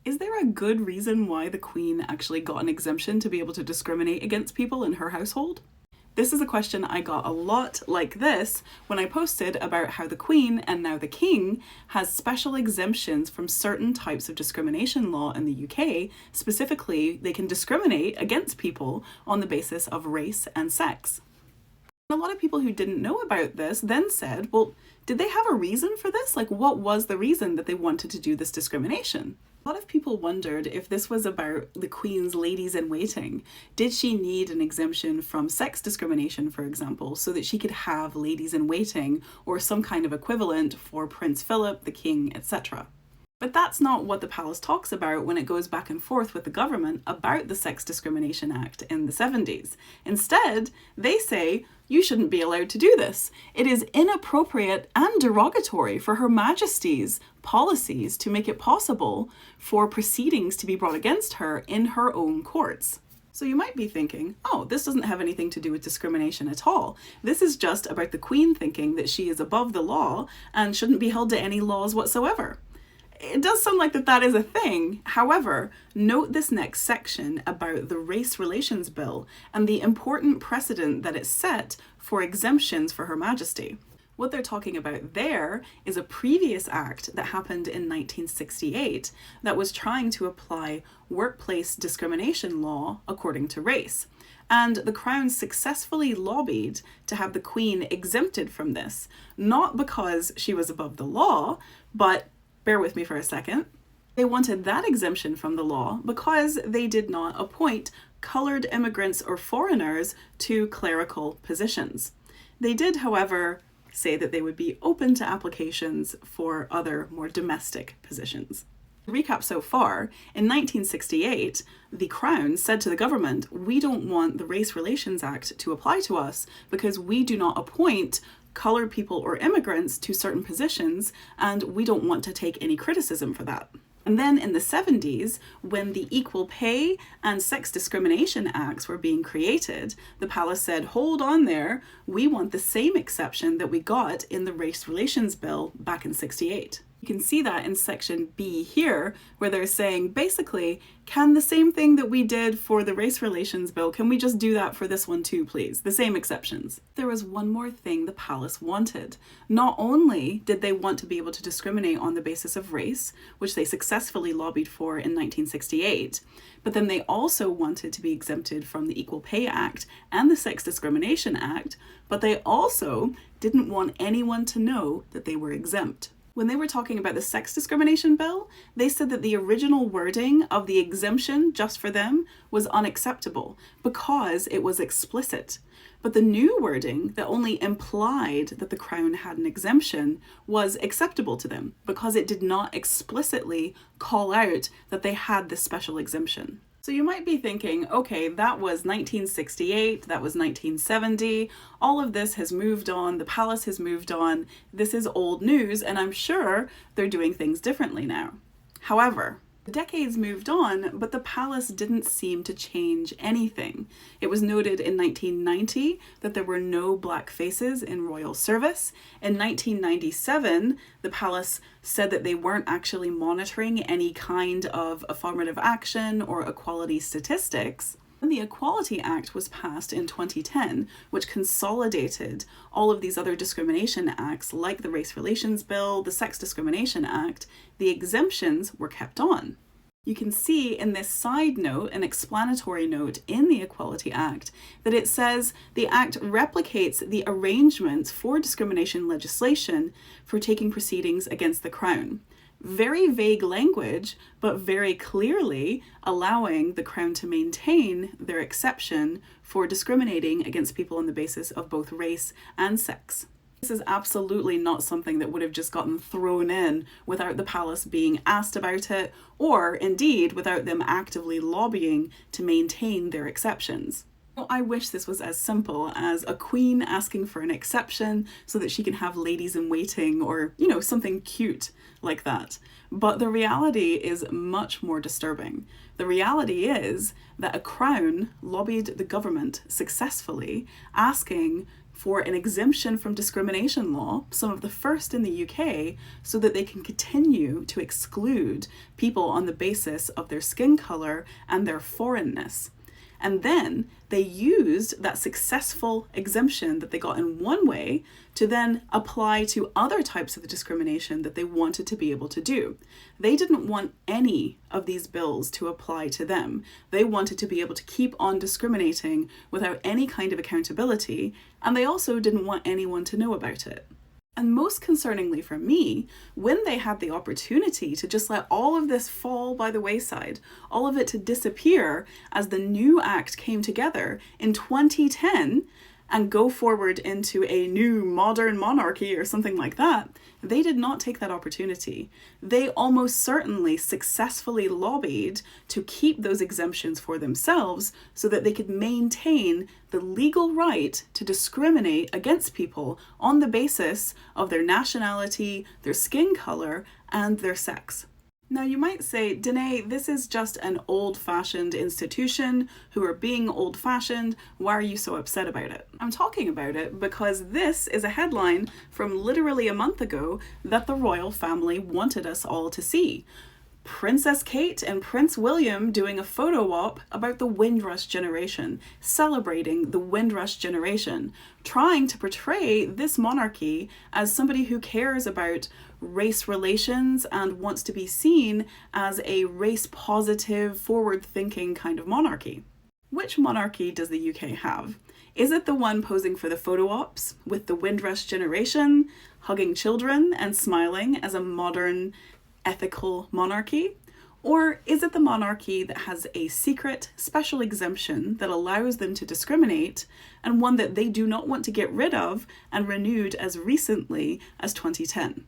Is there a good reason why the Queen actually got an exemption to be able to discriminate against people in her household? This is a question I got a lot like this when I posted about how the Queen, and now the King, has special exemptions from certain types of discrimination law in the UK. Specifically, they can discriminate against people on the basis of race and sex. A lot of people who didn't know about this then said, well, did they have a reason for this? Like, what was the reason that they wanted to do this discrimination? A lot of people wondered if this was about the Queen's ladies-in-waiting. Did she need an exemption from sex discrimination, for example, so that she could have ladies-in-waiting or some kind of equivalent for Prince Philip, the King, etc.? But that's not what the palace talks about when it goes back and forth with the government about the Sex Discrimination Act in the 70s. Instead, they say, you shouldn't be allowed to do this. It is inappropriate and derogatory for Her Majesty's policies to make it possible for proceedings to be brought against her in her own courts. So you might be thinking, oh, this doesn't have anything to do with discrimination at all. This is just about the Queen thinking that she is above the law and shouldn't be held to any laws whatsoever. It does sound like that is a thing. However, note this next section about the Race Relations Bill and the important precedent that it set for exemptions for Her Majesty. What they're talking about there is a previous act that happened in 1968 that was trying to apply workplace discrimination law according to race. And the Crown successfully lobbied to have the Queen exempted from this, not because she was above the law, but bear with me for a second. They wanted that exemption from the law because they did not appoint coloured immigrants or foreigners to clerical positions. They did, however, say that they would be open to applications for other, more domestic positions. To recap so far, in 1968, the Crown said to the government, we don't want the Race Relations Act to apply to us because we do not appoint coloured people or immigrants to certain positions, and we don't want to take any criticism for that. And then in the 70s, when the Equal Pay and Sex Discrimination Acts were being created, the palace said, hold on there, we want the same exception that we got in the Race Relations Bill back in 68. You can see that in section B here, where they're saying, basically, can the same thing that we did for the Race Relations Bill, can we just do that for this one too, please? The same exceptions. There was one more thing the palace wanted. Not only did they want to be able to discriminate on the basis of race, which they successfully lobbied for in 1968, but then they also wanted to be exempted from the Equal Pay Act and the Sex Discrimination Act, but they also didn't want anyone to know that they were exempt. When they were talking about the sex discrimination bill, they said that the original wording of the exemption just for them was unacceptable because it was explicit. But the new wording that only implied that the Crown had an exemption was acceptable to them because it did not explicitly call out that they had this special exemption. So you might be thinking, okay, that was 1968, that was 1970, all of this has moved on, the palace has moved on, this is old news, and I'm sure they're doing things differently now. However, decades moved on, but the palace didn't seem to change anything. It was noted in 1990 that there were no black faces in royal service. In 1997, the palace said that they weren't actually monitoring any kind of affirmative action or equality statistics. And the Equality Act was passed in 2010, which consolidated all of these other discrimination acts like the Race Relations Bill, the Sex Discrimination Act. The exemptions were kept on. You can see in this side note, an explanatory note in the Equality Act, that it says the Act replicates the arrangements for discrimination legislation for taking proceedings against the Crown. Very vague language, but very clearly allowing the Crown to maintain their exception for discriminating against people on the basis of both race and sex. This is absolutely not something that would have just gotten thrown in without the palace being asked about it, or indeed without them actively lobbying to maintain their exceptions. I wish this was as simple as a queen asking for an exception so that she can have ladies in waiting or, something cute like that. But the reality is much more disturbing. The reality is that a crown lobbied the government successfully, asking for an exemption from discrimination law, some of the first in the UK, so that they can continue to exclude people on the basis of their skin colour and their foreignness. And then they used that successful exemption that they got in one way to then apply to other types of discrimination that they wanted to be able to do. They didn't want any of these bills to apply to them. They wanted to be able to keep on discriminating without any kind of accountability, and they also didn't want anyone to know about it. And most concerningly for me, when they had the opportunity to just let all of this fall by the wayside, all of it to disappear as the new act came together in 2010 and go forward into a new modern monarchy or something like that, they did not take that opportunity. They almost certainly successfully lobbied to keep those exemptions for themselves so that they could maintain the legal right to discriminate against people on the basis of their nationality, their skin color, and their sex. Now you might say, Danae, this is just an old-fashioned institution who are being old-fashioned. Why are you so upset about it? I'm talking about it because this is a headline from literally a month ago that the royal family wanted us all to see. Princess Kate and Prince William doing a photo op about the Windrush generation, celebrating the Windrush generation, trying to portray this monarchy as somebody who cares about race relations and wants to be seen as a race-positive, forward-thinking kind of monarchy. Which monarchy does the UK have? Is it the one posing for the photo ops with the Windrush generation, hugging children and smiling as a modern, ethical monarchy? Or is it the monarchy that has a secret, special exemption that allows them to discriminate, and one that they do not want to get rid of and renewed as recently as 2010?